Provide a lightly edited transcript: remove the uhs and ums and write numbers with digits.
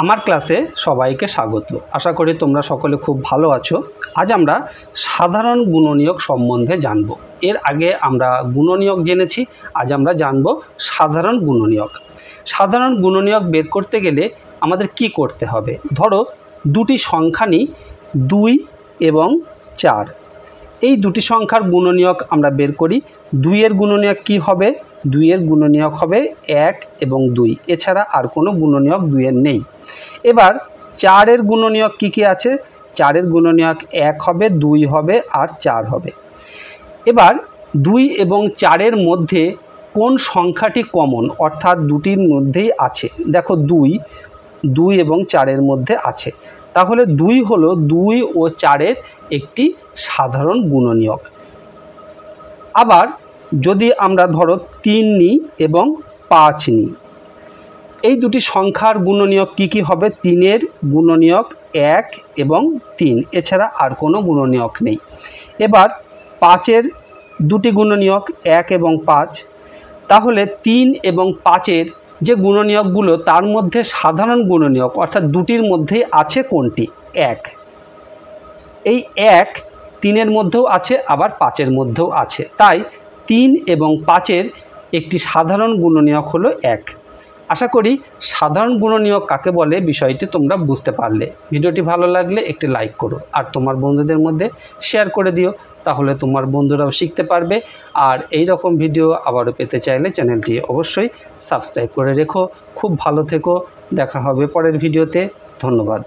আমার ক্লাসে সবাইকে স্বাগত। আশা করি তোমরা সকলে খুব ভালো আছো। আজ আমরা সাধারণ গুণনীয়ক সম্বন্ধে জানব। এর আগে আমরা গুণনীয়ক জেনেছি, আজ আমরা জানব সাধারণ গুণনীয়ক। সাধারণ গুণনীয়ক বের করতে গেলে আমাদের কি করতে হবে? ধরো দুটি সংখ্যা নিই, 2 এবং 4। এই দুটি সংখ্যার গুণনীয়ক আমরা বের করি। 2 এর গুণনীয়ক কি হবে? 2 এর গুণনীয়ক হবে 1 এবং 2, এছাড়া আর কোনো গুণনীয়ক 2 এর নেই। এবার 4 এর গুণনীয়ক কি আছে? 4 এর গুণনীয়ক 1 হবে, 2 হবে আর 4 হবে। এবার 2 এবং 4 এর মধ্যে কোন সংখ্যাটি কমন, অর্থাৎ দুটির মধ্যেই আছে? দেখো 2 এবং 4 এর মধ্যে আছে, তাহলে 2 হলো 2 ও 4 এর একটি সাধারণ গুণনীয়ক। আবার যদি আমরা ধরো 3 নিই এবং 5 নিই, এই দুটি সংখ্যার গুণনীয়ক কি হবে? 3 এর গুণনীয়ক 1 এবং 3, এছাড়া আর কোনো গুণনীয়ক নেই। এবার 5 এর দুটি গুণনীয়ক 1 এবং 5, তাহলে 3 এবং 5 এর যে গুণনীয়কগুলো তার মধ্যে সাধারণ গুণনীয়ক অর্থাৎ দুটির মধ্যেই আছে কোনটি? 1। এই 1 3 এর মধ্যেও আছে, আবার 5 এর মধ্যেও আছে, তাই 3 এবং 5 এর একটি সাধারণ গুণনীয়ক হলো 1। আশা করি সাধারণ গুণনীয়ক কাকে বলে বিষয়টি তোমরা বুঝতে পারলে। ভিডিওটি ভালো লাগলে একটি লাইক করো আর তোমার বন্ধুদের মধ্যে শেয়ার করে দিও, তাহলে তোমার বন্ধুরাও শিখতে পারবে। আর এই রকম ভিডিও আবারও পেতে চাইলে চ্যানেলটি অবশ্যই সাবস্ক্রাইব করে রেখো। খুব ভালো থেকো, দেখা হবে পরের ভিডিওতে। ধন্যবাদ।